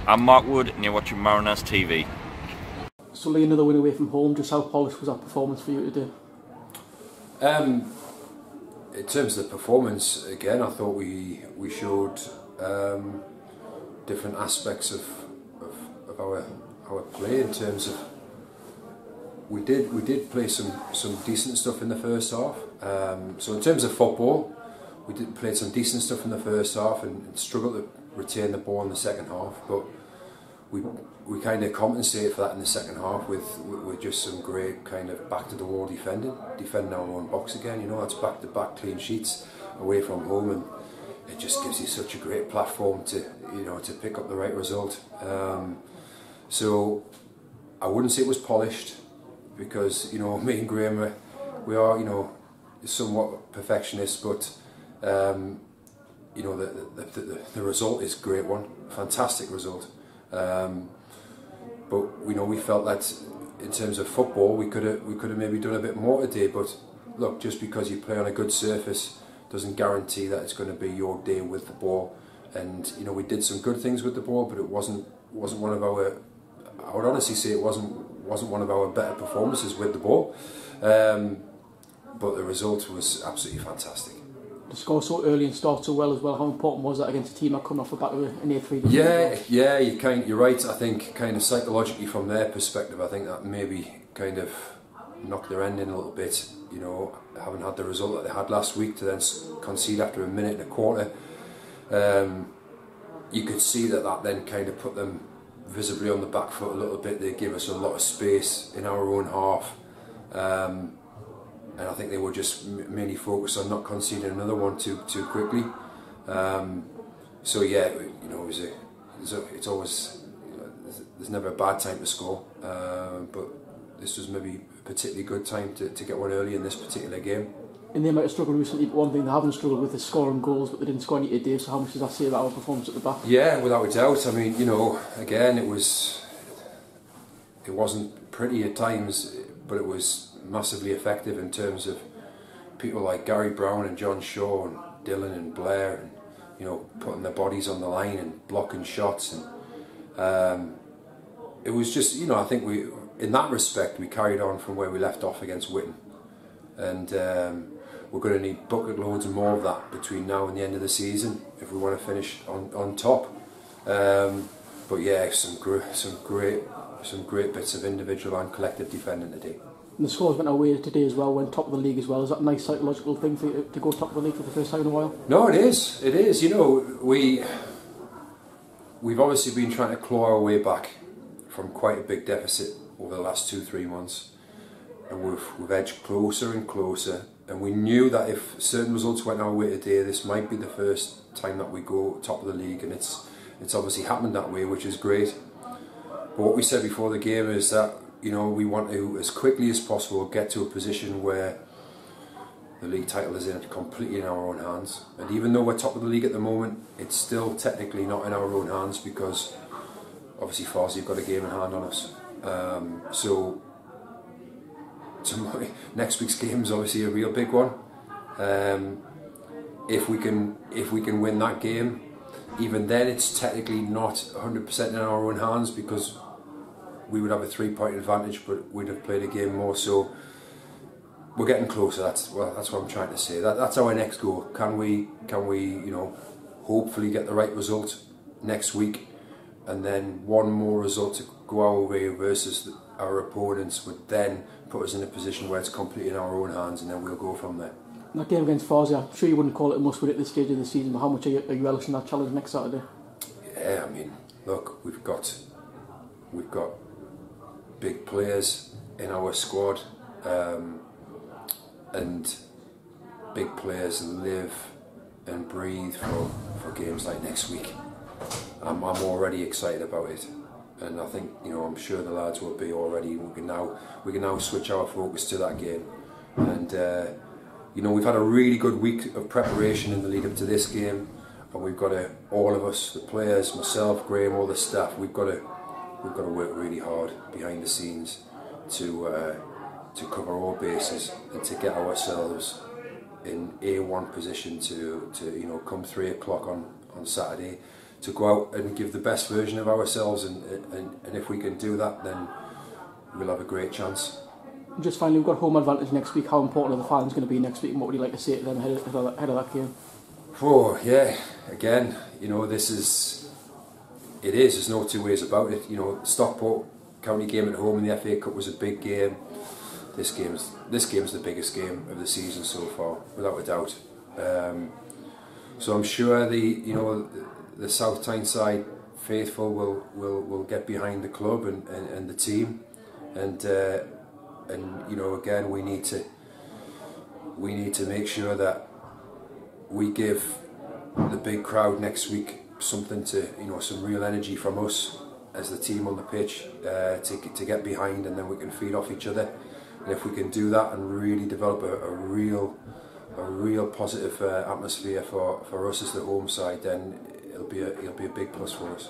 I'm Mark Wood and you're watching Mariners TV. So Lee, another win away from home, just how polished was that performance for you today? In terms of the performance, again, I thought we showed different aspects of our play. In terms of we did play some decent stuff in the first half. So in terms of football, we did play some decent stuff in the first half and struggled to retain the ball in the second half. But we kind of compensated for that in the second half with just some great kind of back to the wall defending our own box again. You know, that's back to back clean sheets away from home, and it just gives you such a great platform to pick up the right result. So I wouldn't say it was polished, because me and Graham we are somewhat perfectionists, but the result is a great one, fantastic result. But we felt that in terms of football we could have maybe done a bit more today. But look, just because you play on a good surface doesn't guarantee that it's going to be your day with the ball. And we did some good things with the ball, but it wasn't one of our, I would honestly say it wasn't one of our better performances with the ball. But the result was absolutely fantastic. To score so early and start so well as well, how important was that against a team that coming off the back of an 8-3? Yeah, you're right. I think kind of psychologically from their perspective, I think that maybe kind of knocked their end in a little bit. Having had the result that they had last week, to then concede after a minute and a quarter, you could see that then kind of put them visibly on the back foot a little bit. They gave us a lot of space in our own half. And I think they were just mainly focused on not conceding another one too quickly. So yeah, it's always, there's never a bad time to score, but this was maybe a particularly good time to get one early in this particular game. And they might have struggled recently, but one thing they haven't struggled with is scoring goals, but they didn't score any today. So how much does that say about our performance at the back? Yeah, without a doubt. I mean, again, it wasn't pretty at times, but it was massively effective in terms of people like Gary Brown and John Shaw and Dylan and Blair, and putting their bodies on the line and blocking shots. And it was just, I think in that respect we carried on from where we left off against Witten, and we're going to need bucket loads more of that between now and the end of the season if we want to finish on top. But yeah, some great bits of individual and collective defending today. And the scores went our way today as well, went top of the league as well. Is that a nice psychological thing for you to go top of the league for the first time in a while? No, it is. It is. We've obviously been trying to claw our way back from quite a big deficit over the last 2-3 months, and we've edged closer and closer. And we knew that if certain results went our way today, this might be the first time that we go top of the league, and it's obviously happened that way, which is great. But what we said before the game is that we want to, as quickly as possible, get to a position where the league title is completely in our own hands. And even though we're top of the league at the moment, it's still technically not in our own hands, because obviously Farsley have got a game in hand on us. So next week's game is obviously a real big one. If we can win that game, even then it's technically not 100% in our own hands, because we would have a 3-point advantage, but we'd have played a game more. So we're getting closer. That's what I'm trying to say. That's our next goal. Can we hopefully get the right result next week, and then one more result to go our way versus our opponents would then put us in a position where it's completely in our own hands, and then we'll go from there. And that game against Farsley, I'm sure you wouldn't call it a must-win at this stage of the season, but how much are you relishing that challenge next Saturday? Yeah, I mean, look, we've got big players in our squad, and big players live and breathe for games like next week. I'm already excited about it, and I think I'm sure the lads will be already. We can now switch our focus to that game, and we've had a really good week of preparation in the lead up to this game, and we've got to, all of us, the players, myself, Graham, all the staff, we've got to work really hard behind the scenes to cover all bases and to get ourselves in A1 position to come 3 o'clock on Saturday go out and give the best version of ourselves, and if we can do that, then we'll have a great chance. Just finally, we've got home advantage next week. How important are the fans going to be next week, and what would you like to say to them ahead of that game? Oh yeah, again, you know, there's no two ways about it. You know, Stockport County game at home in the FA Cup was a big game. This game's the biggest game of the season so far, without a doubt. So I'm sure the South Tyneside faithful will get behind the club and the team, and you know, again, we need to make sure that we give the big crowd next week something to, you know, some real energy from us as the team on the pitch to get behind, and then we can feed off each other. And if we can do that and really develop a real positive atmosphere for us as the home side, then it'll be a big plus for us.